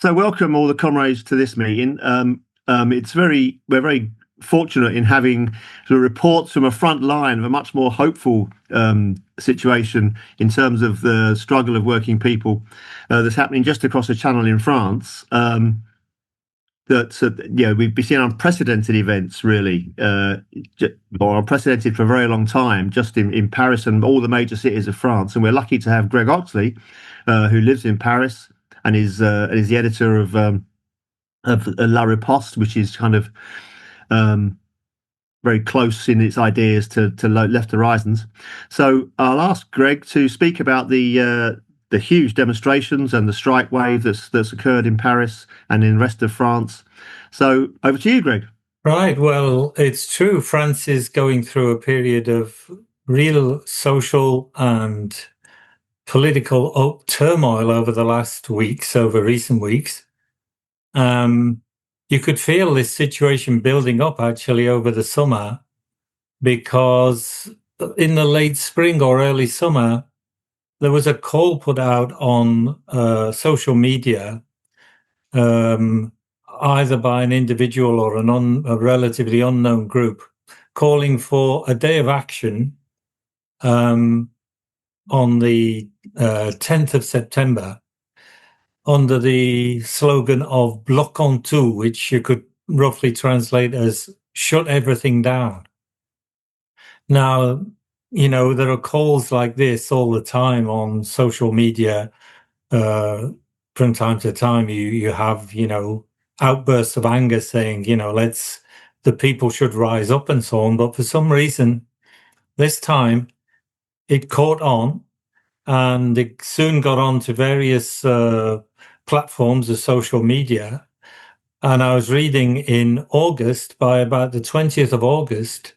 So welcome all the comrades to this meeting. We're very fortunate in having the reports from a front line of a much more hopeful situation in terms of the struggle of working people that's happening just across the channel in France. We've been seeing unprecedented events, really, or unprecedented for a very long time, just in Paris and all the major cities of France. And we're lucky to have Greg Oxley, who lives in Paris and is the editor of La Riposte, which is kind of very close in its ideas to Left Horizons. So I'll ask Greg to speak about the huge demonstrations and the strike wave that's occurred in Paris and in the rest of France. So over to you, Greg. Right. Well, it's true. France is going through a period of real social and political turmoil over the last weeks, over recent weeks. You could feel this situation building up actually over the summer, because in the late spring or early summer, there was a call put out on social media, either by an individual or a relatively unknown group, calling for a day of action on the 10th of September under the slogan of Bloc on tout, which you could roughly translate as shut everything down. Now, there are calls like this all the time on social media. From time to time, you have, outbursts of anger saying, the people should rise up and so on. But for some reason, this time it caught on, and it soon got on to various platforms of social media. And I was reading in August, by about the 20th of August,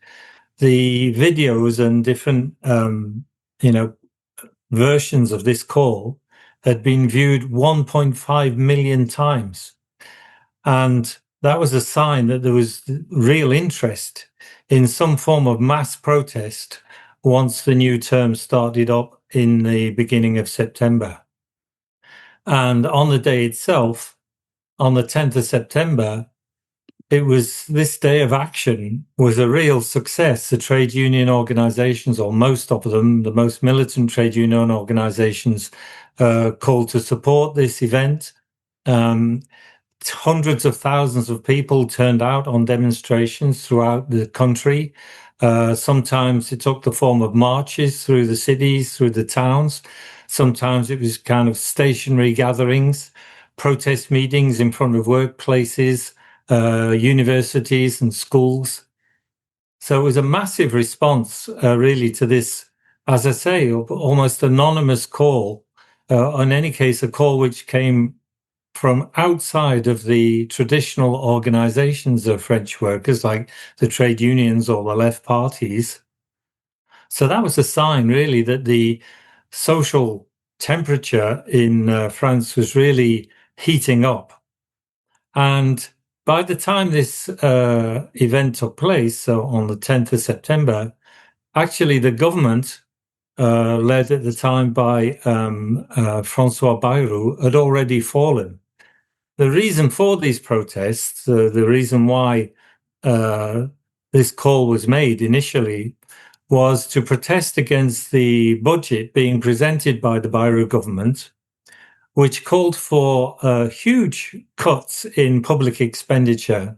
the videos and different, versions of this call had been viewed 1.5 million times. And that was a sign that there was real interest in some form of mass protest once the new term started up in the beginning of September. And on the day itself, on the 10th of September, this day of action was a real success. The trade union organizations, or most of them, the most militant trade union organizations, called to support this event. Hundreds of thousands of people turned out on demonstrations throughout the country. Sometimes it took the form of marches through the cities, through the towns. Sometimes it was kind of stationary gatherings, protest meetings in front of workplaces, universities and schools. So it was a massive response, really, to this, as I say, almost anonymous call. In any case, a call which came from outside of the traditional organizations of French workers, like the trade unions or the left parties. So that was a sign, really, that the social temperature in France was really heating up. And by the time this event took place, so on the 10th of September, actually the government, led at the time by François Bayrou, had already fallen. The reason for these protests, the reason why this call was made initially, was to protest against the budget being presented by the Bayrou government, which called for huge cuts in public expenditure,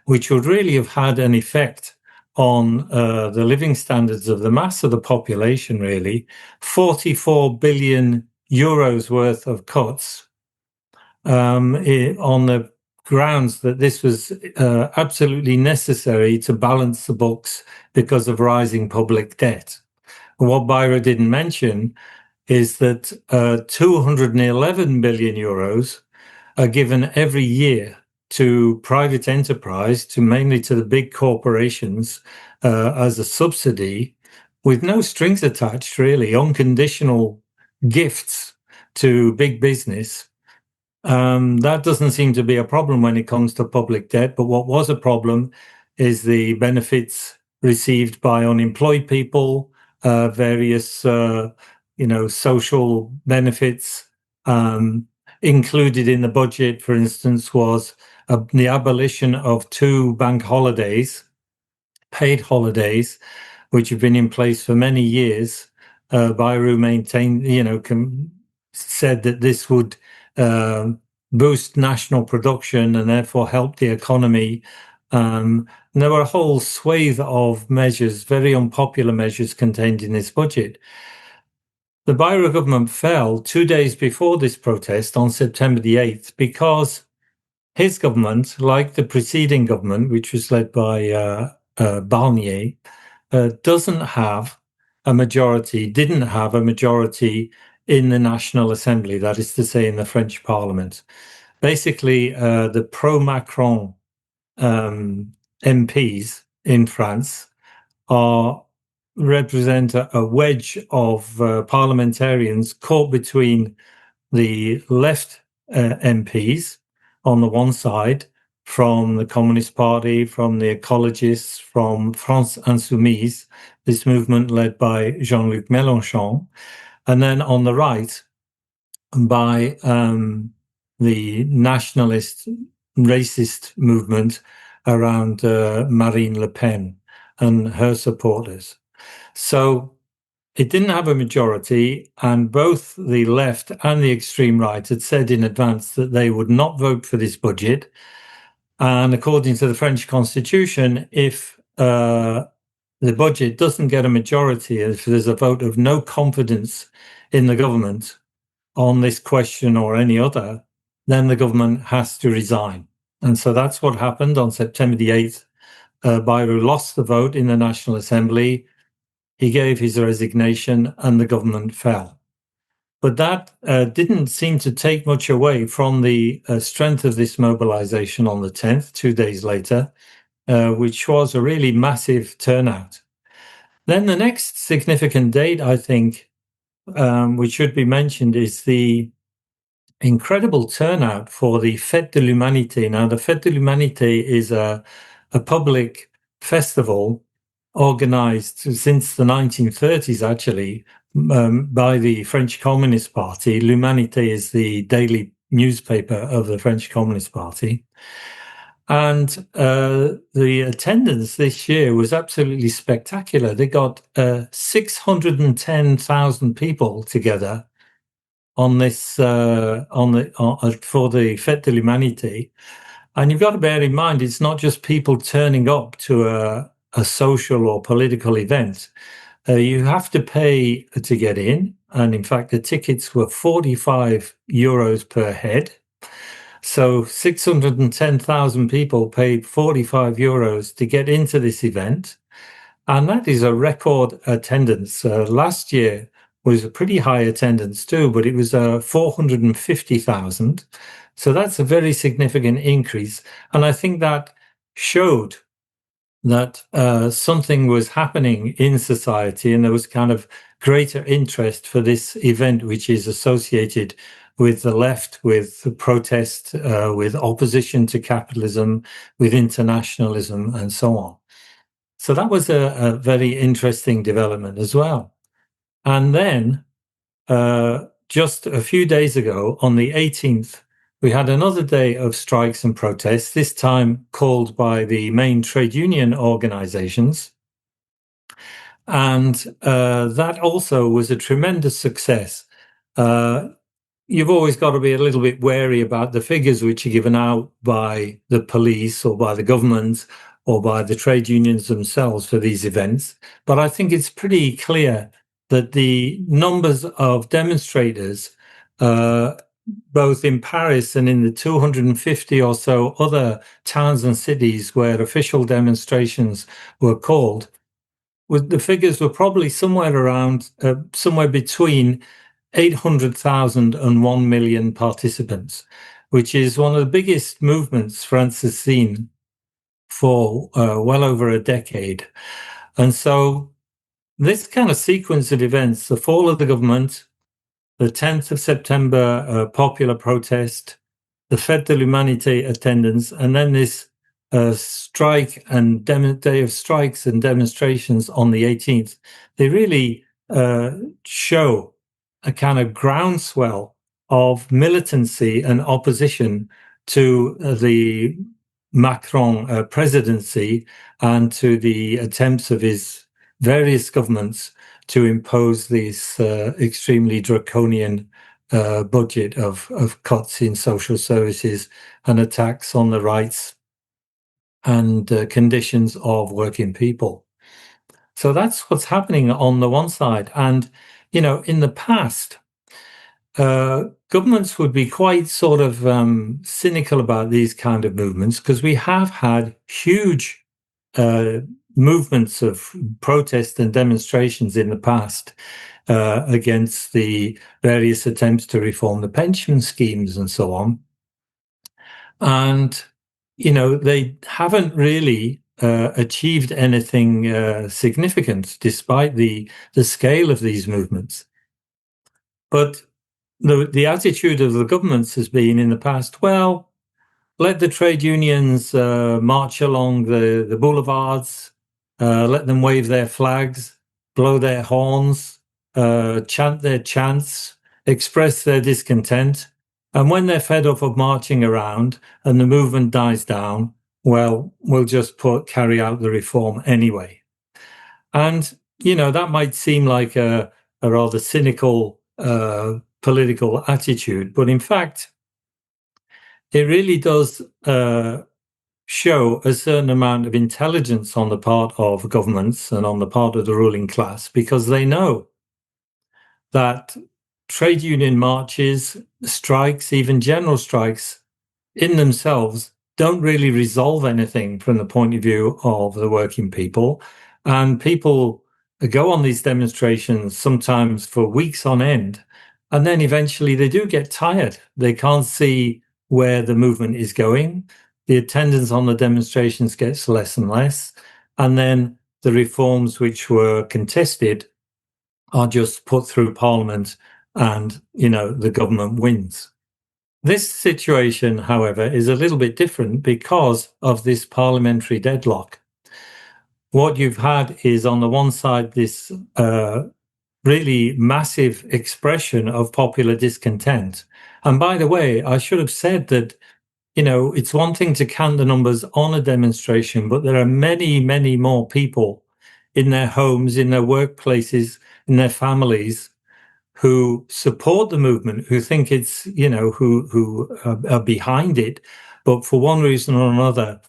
which would really have had an effect on the living standards of the mass of the population, really. 44 billion euros worth of cuts, on the grounds that this was absolutely necessary to balance the books because of rising public debt. And what Bayrou didn't mention is that 211 billion euros are given every year to private enterprise, mainly to the big corporations, as a subsidy, with no strings attached, really, unconditional gifts to big business. That doesn't seem to be a problem when it comes to public debt, but what was a problem is the benefits received by unemployed people, various social benefits, included in the budget, for instance, was the abolition of 2 bank holidays, paid holidays, which have been in place for many years. Bayrou maintained, said that this would boost national production and therefore help the economy. And there were a whole swathe of measures, very unpopular measures contained in this budget. The Bayrou government fell 2 days before this protest on September the 8th because his government, like the preceding government, which was led by Barnier, didn't have a majority in the National Assembly, that is to say, in the French Parliament. Basically, the pro-Macron MPs in France represent a wedge of parliamentarians caught between the left MPs on the one side, from the Communist Party, from the ecologists, from France Insoumise, this movement led by Jean-Luc Mélenchon, and then on the right by the nationalist, racist movement around Marine Le Pen and her supporters. So it didn't have a majority, and both the left and the extreme right had said in advance that they would not vote for this budget. And according to the French constitution, if the budget doesn't get a majority, if there's a vote of no confidence in the government on this question or any other, then the government has to resign. And so that's what happened on September the 8th. Bayrou lost the vote in the National Assembly. He gave his resignation and the government fell. But that didn't seem to take much away from the strength of this mobilization on the 10th, 2 days later, which was a really massive turnout. Then the next significant date, I think, which should be mentioned, is the incredible turnout for the Fête de l'Humanité. Now, the Fête de l'Humanité is a public festival organized since the 1930s, actually, by the French Communist Party. L'Humanité is the daily newspaper of the French Communist Party. And the attendance this year was absolutely spectacular. They got 610,000 people together on this for the Fête de l'Humanité. And you've got to bear in mind, it's not just people turning up to a social or political event. You have to pay to get in. And in fact, the tickets were 45 euros per head. So 610,000 people paid 45 euros to get into this event. And that is a record attendance. Last year was a pretty high attendance too, but it was 450,000. So that's a very significant increase. And I think that showed that something was happening in society, and there was kind of greater interest for this event, which is associated with the left, with protest, with opposition to capitalism, with internationalism, and so on. So that was a very interesting development as well. And then just a few days ago, on the 18th, we had another day of strikes and protests, this time called by the main trade union organizations. And that also was a tremendous success. You've always got to be a little bit wary about the figures which are given out by the police or by the government or by the trade unions themselves for these events. But I think it's pretty clear that the numbers of demonstrators, both in Paris and in the 250 or so other towns and cities where official demonstrations were called, the figures were probably somewhere between 800,000 and 1 million participants, which is one of the biggest movements France has seen for well over a decade. And so this kind of sequence of events, the fall of the government, the 10th of September popular protest, the Fête de l'Humanité attendance, and then this strike and day of strikes and demonstrations on the 18th, they really show a kind of groundswell of militancy and opposition to the Macron presidency and to the attempts of his various governments to impose this extremely draconian budget of cuts in social services and attacks on the rights and conditions of working people. So that's what's happening on the one side. And, you know, in the past, governments would be quite sort of cynical about these kind of movements because we have had huge movements of protest and demonstrations in the past against the various attempts to reform the pension schemes and so on. And, you know, they haven't really achieved anything significant despite the scale of these movements. But the attitude of the governments has been in the past, well, let the trade unions march along the boulevards, let them wave their flags, blow their horns, chant their chants, express their discontent. And when they're fed up of marching around and the movement dies down, well, we'll just carry out the reform anyway. And, you know, that might seem like a rather cynical political attitude, but in fact, it really does show a certain amount of intelligence on the part of governments and on the part of the ruling class, because they know that trade union marches, strikes, even general strikes in themselves don't really resolve anything from the point of view of the working people. And people go on these demonstrations sometimes for weeks on end, and then eventually they do get tired. They can't see where the movement is going. The attendance on the demonstrations gets less and less. And then the reforms which were contested are just put through Parliament and, you know, the government wins. This situation, however, is a little bit different because of this parliamentary deadlock. What you've had is, on the one side, this really massive expression of popular discontent. And by the way, I should have said that, you know, it's one thing to count the numbers on a demonstration, but there are many, many more people in their homes, in their workplaces, in their families who support the movement, who think it's, you know, who are behind it, but for one reason or another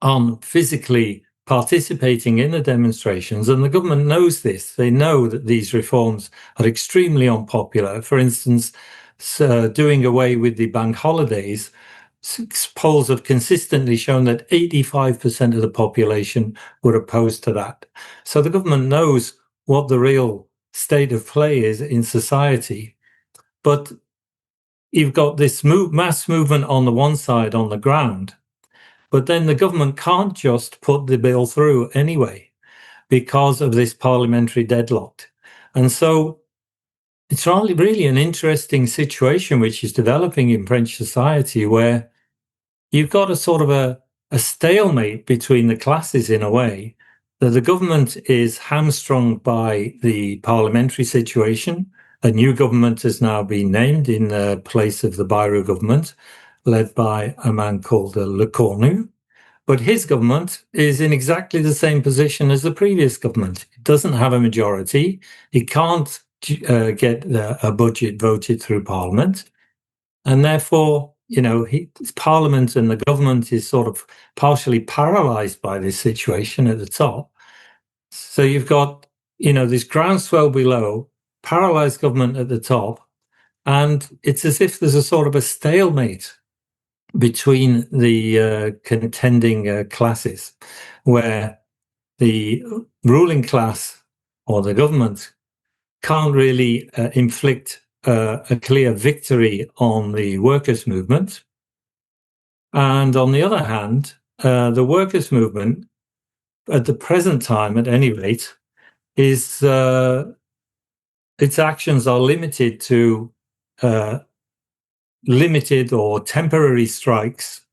aren't physically participating in the demonstrations. And the government knows this. They know that these reforms are extremely unpopular. For instance, doing away with the bank holidays, polls have consistently shown that 85% of the population were opposed to that. So the government knows what the real state of play is in society. But you've got this mass movement on the one side on the ground, but then the government can't just put the bill through anyway because of this parliamentary deadlock. And so it's really an interesting situation which is developing in French society, where you've got a sort of a stalemate between the classes in a way, that the government is hamstrung by the parliamentary situation. A new government has now been named in the place of the Bayrou government, led by a man called Lecornu. But his government is in exactly the same position as the previous government. It doesn't have a majority. It can't get a budget voted through Parliament. And therefore, you know, Parliament and the government is sort of partially paralyzed by this situation at the top. So you've got, you know, this groundswell below, paralyzed government at the top, and it's as if there's a sort of a stalemate between the contending classes, where the ruling class or the government can't really inflict a clear victory on the workers' movement. And on the other hand, the workers' movement, at the present time, at any rate, is its actions are limited to limited or temporary strikes,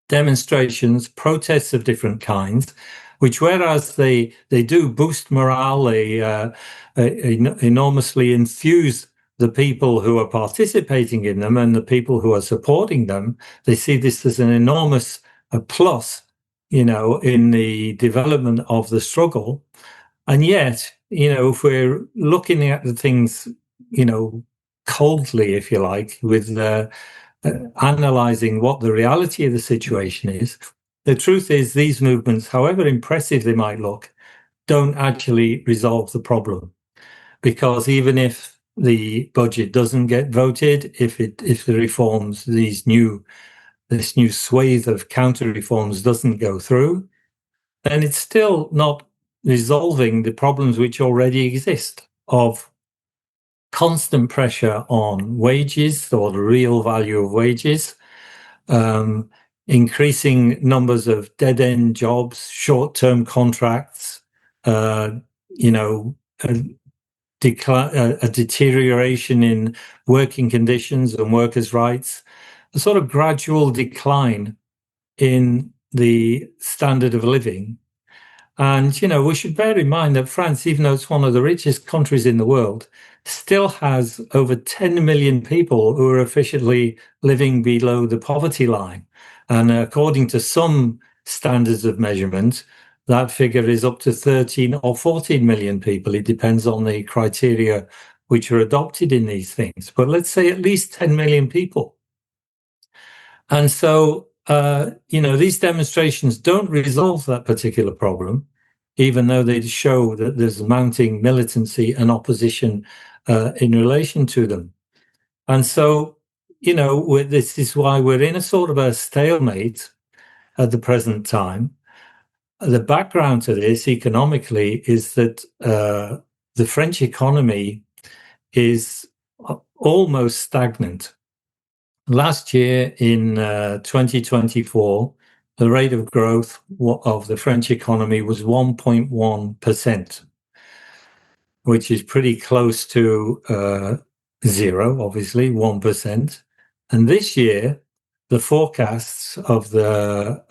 demonstrations, protests of different kinds, which, whereas they do boost morale, they enormously enthuse the people who are participating in them and the people who are supporting them, they see this as an enormous plus, in the development of the struggle. And yet, if we're looking at the things, coldly, if you like, with analyzing what the reality of the situation is, the truth is these movements, however impressive they might look, don't actually resolve the problem. Because even if the budget doesn't get voted, if the reforms, this new swathe of counter reforms doesn't go through, then it's still not resolving the problems which already exist of constant pressure on wages, or the real value of wages, increasing numbers of dead-end jobs, short-term contracts, a deterioration in working conditions and workers' rights, a sort of gradual decline in the standard of living. And, we should bear in mind that France, even though it's one of the richest countries in the world, still has over 10 million people who are officially living below the poverty line. And according to some standards of measurement, that figure is up to 13 or 14 million people. It depends on the criteria which are adopted in these things. But let's say at least 10 million people. And so, these demonstrations don't resolve that particular problem, even though they show that there's mounting militancy and opposition in relation to them. And so, this is why we're in a sort of a stalemate at the present time. The background to this economically is that the French economy is almost stagnant. Last year, in 2024, the rate of growth of the French economy was 1.1%, which is pretty close to zero, obviously, 1%. And this year, the forecasts of the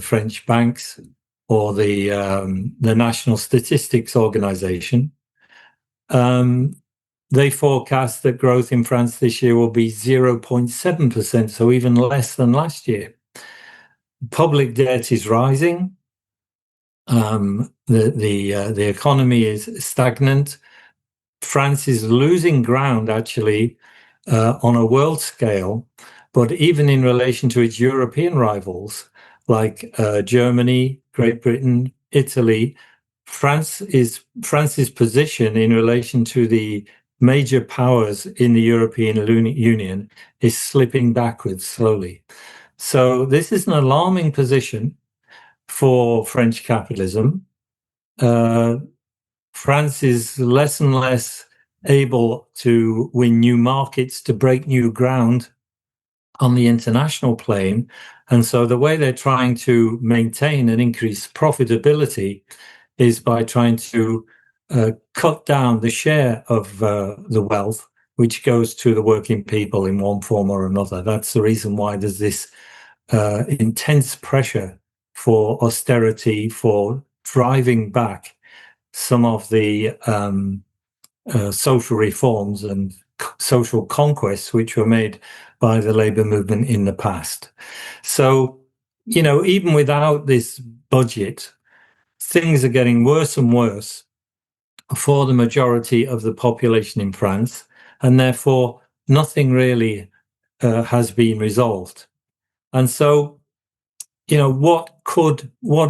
French banks, or the National Statistics Organization, they forecast that growth in France this year will be 0.7%, so even less than last year. Public debt is rising. The economy is stagnant. France is losing ground, actually, on a world scale, but even in relation to its European rivals, like Germany, Great Britain, Italy, France's position in relation to the major powers in the European Union is slipping backwards slowly. So this is an alarming position for French capitalism. France is less and less able to win new markets, to break new ground on the international plane. And so the way they're trying to maintain and increase profitability is by trying to cut down the share of the wealth which goes to the working people in one form or another. That's the reason why there's this intense pressure for austerity, for driving back some of the social reforms and social conquests which were made by the labor movement in the past. So, even without this budget, things are getting worse and worse for the majority of the population in France, and therefore nothing really has been resolved. And so, what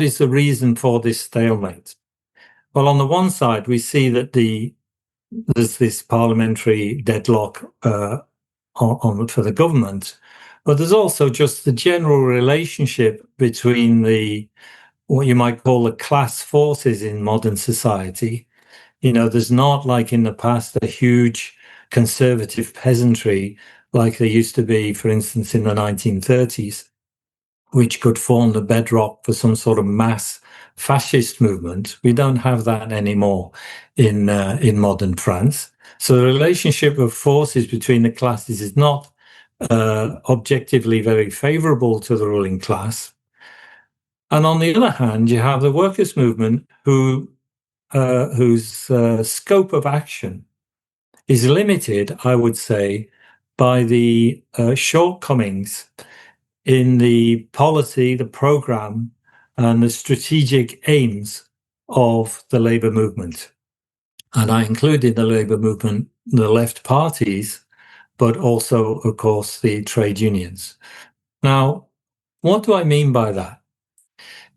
is the reason for this stalemate? Well, on the one side, we see that there's this parliamentary deadlock for the government, but there's also just the general relationship between what you might call the class forces in modern society. There's not, like in the past, a huge conservative peasantry like there used to be, for instance, in the 1930s, which could form the bedrock for some sort of mass fascist movement. We don't have that anymore in modern France. So the relationship of forces between the classes is not objectively very favorable to the ruling class. And on the other hand, you have the workers' movement whose scope of action is limited, I would say, by the shortcomings in the policy, the program, and the strategic aims of the labour movement. And I include in the labour movement the left parties, but also, of course, the trade unions. Now, what do I mean by that?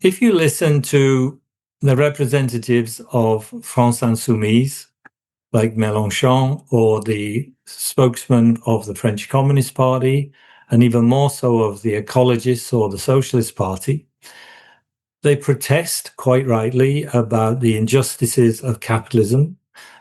If you listen to the representatives of France Insoumise, like Mélenchon, or the spokesman of the French Communist Party, and even more so of the Ecologists or the Socialist Party, they protest, quite rightly, about the injustices of capitalism.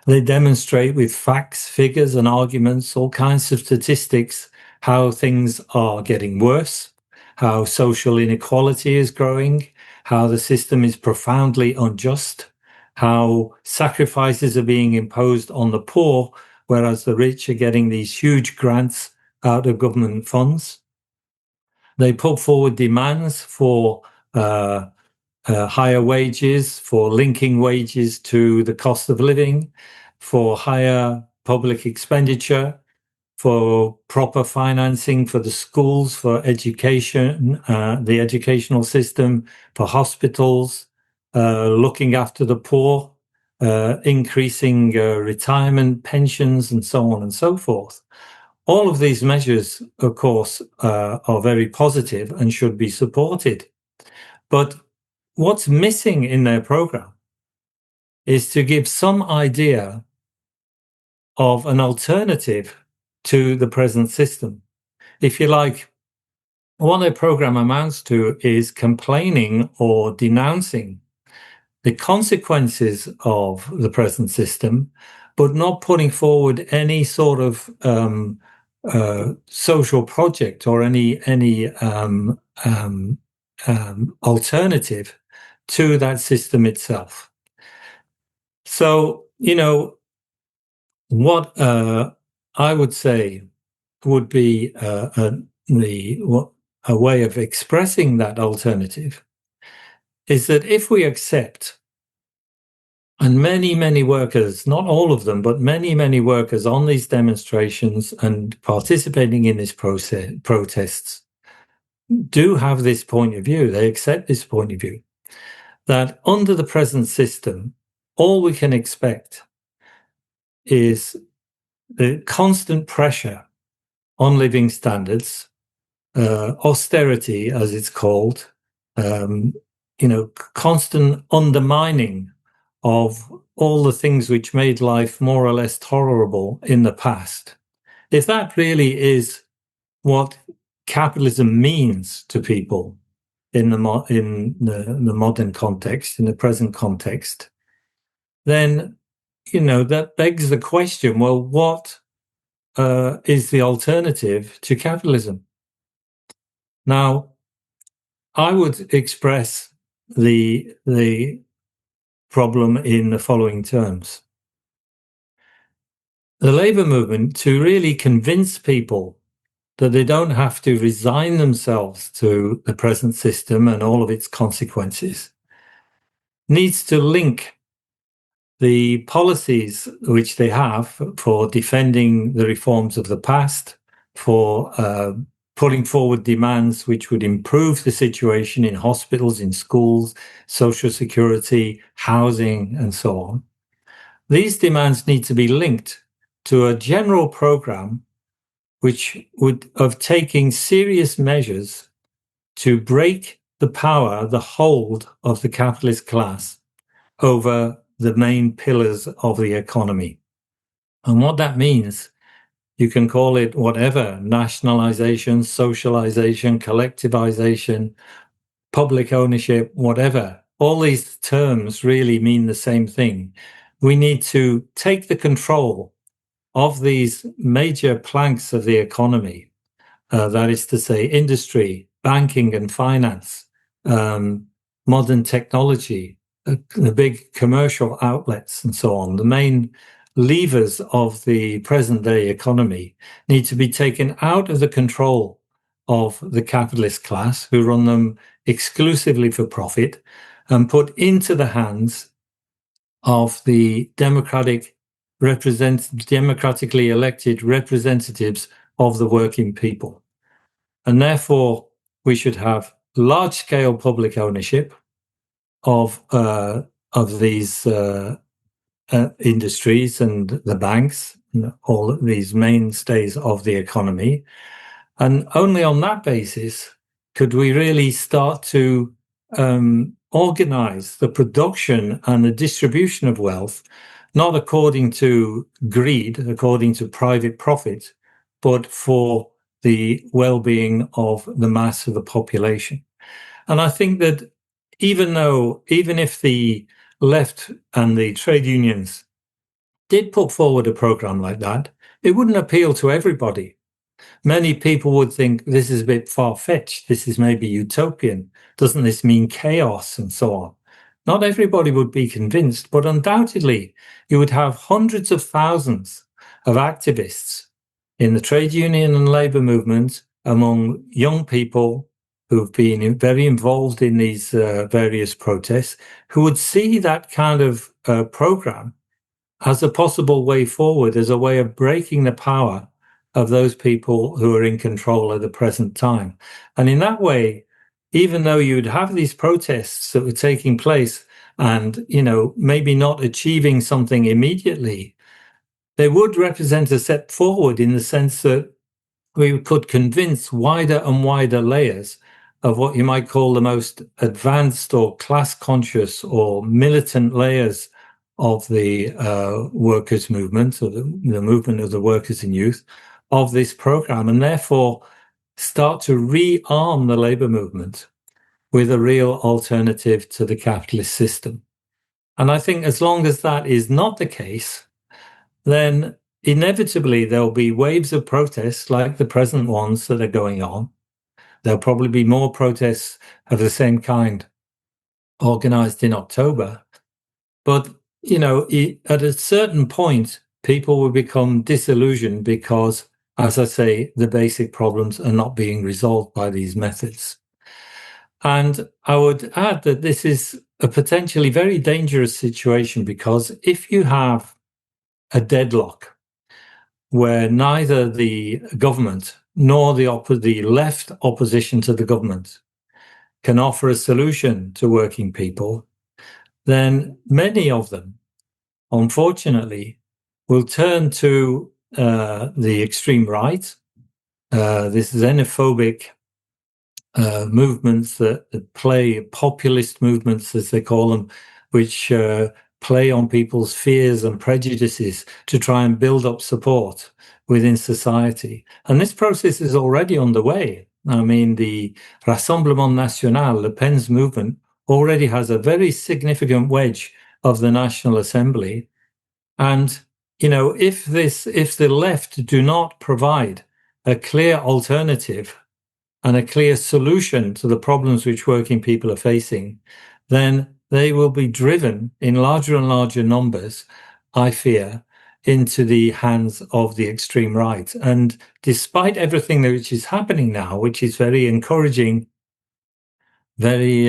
They demonstrate with facts, figures, and arguments, all kinds of statistics, how things are getting worse, how social inequality is growing, how the system is profoundly unjust, how sacrifices are being imposed on the poor, whereas the rich are getting these huge grants out of government funds. They put forward demands for higher wages, for linking wages to the cost of living, for higher public expenditure, for proper financing for the schools, for education, the educational system, for hospitals, looking after the poor, increasing retirement pensions, and so on and so forth. All of these measures, of course, are very positive and should be supported. But what's missing in their program is to give some idea of an alternative to the present system. If you like, what their program amounts to is complaining or denouncing the consequences of the present system, but not putting forward any sort of social project or any alternative to that system itself. So, what I would say would be a way of expressing that alternative is that if we accept, and many workers, not all of them, but many workers on these demonstrations and participating in these protests do have this point of view, they accept this point of view, that under the present system, all we can expect is the constant pressure on living standards, austerity, as it's called, constant undermining of all the things which made life more or less tolerable in the past. If that really is what capitalism means to people in the modern context, in the present context, then that begs the question: well, what is the alternative to capitalism? Now, I would express the problem in the following terms. The labour movement, to really convince people that they don't have to resign themselves to the present system and all of its consequences, needs to link the policies which they have for defending the reforms of the past, for putting forward demands which would improve the situation in hospitals, in schools, social security, housing, and so on. These demands need to be linked to a general program of taking serious measures to break the power, the hold of the capitalist class over the main pillars of the economy. And what that means, you can call it whatever: nationalization, socialization, collectivization, public ownership, whatever. All these terms really mean the same thing. We need to take the control of these major planks of the economy, that is to say, industry, banking and finance, modern technology, the big commercial outlets and so on. The main levers of the present day economy need to be taken out of the control of the capitalist class, who run them exclusively for profit, and put into the hands of the democratic democratically elected representatives of the working people. And therefore, we should have large-scale public ownership of these industries and the banks, all of these mainstays of the economy. And only on that basis could we really start to organize the production and the distribution of wealth, not according to greed, according to private profit, but for the well-being of the mass of the population. And I think that even if the left and the trade unions did put forward a program like that, it wouldn't appeal to everybody. Many people would think this is a bit far-fetched, this is maybe utopian, doesn't this mean chaos and so on? Not everybody would be convinced, but undoubtedly you would have hundreds of thousands of activists in the trade union and labour movement, among young people who've been very involved in these various protests, who would see that kind of program as a possible way forward, as a way of breaking the power of those people who are in control at the present time. And in that way, even though you'd have these protests that were taking place and, maybe not achieving something immediately, they would represent a step forward in the sense that we could convince wider and wider layers of what you might call the most advanced or class-conscious or militant layers of the workers' movement, or the movement of the workers and youth, of this program, and therefore start to rearm the labour movement with a real alternative to the capitalist system. And I think as long as that is not the case, then inevitably there'll be waves of protests like the present ones that are going on. There'll probably be more protests of the same kind organized in October. But, at a certain point, people will become disillusioned because, as I say, the basic problems are not being resolved by these methods. And I would add that this is a potentially very dangerous situation, because if you have a deadlock where neither the government nor the left opposition to the government can offer a solution to working people, then many of them, unfortunately, will turn to the extreme right, this xenophobic movements that play, populist movements as they call them, which play on people's fears and prejudices to try and build up support within society. And this process is already underway. I mean, the Rassemblement National, Le Pen's movement, already has a very significant wedge of the National Assembly. And, if the left do not provide a clear alternative and a clear solution to the problems which working people are facing, then they will be driven in larger and larger numbers, I fear, into the hands of the extreme right. And despite everything which is happening now, which is very encouraging, very,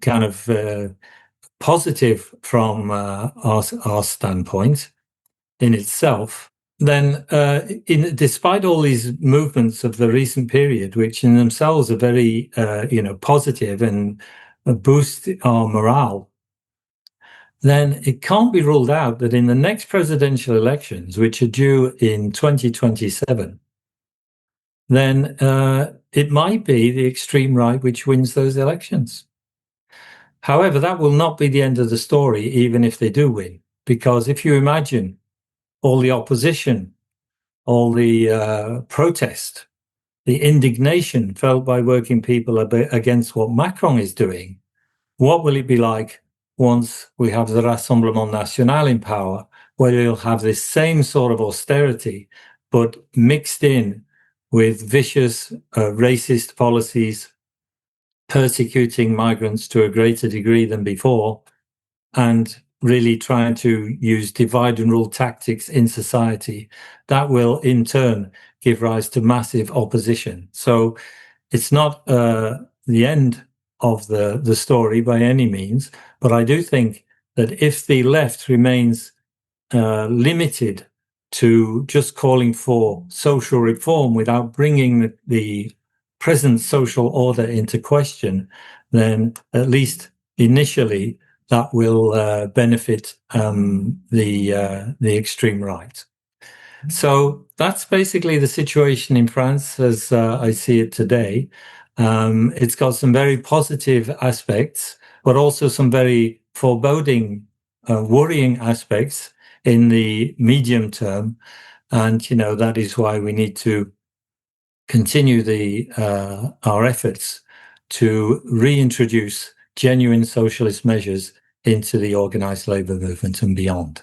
kind of positive from our standpoint in itself, then despite all these movements of the recent period, which in themselves are very, positive and boost our morale, then it can't be ruled out that in the next presidential elections, which are due in 2027, then it might be the extreme right which wins those elections. However, that will not be the end of the story, even if they do win, because if you imagine all the opposition, all the protest, the indignation felt by working people against what Macron is doing, what will it be like once we have the Rassemblement National in power, where you'll have this same sort of austerity, but mixed in with vicious racist policies, persecuting migrants to a greater degree than before, and really trying to use divide and rule tactics in society. That will in turn give rise to massive opposition. So it's not the end of the story by any means, but I do think that if the left remains limited to just calling for social reform without bringing the present social order into question, then at least initially that will benefit the extreme right. So that's basically the situation in France as I see it today. It's got some very positive aspects, but also some very foreboding, worrying aspects in the medium term. And, that is why we need to continue our efforts to reintroduce genuine socialist measures into the organized labor movement and beyond.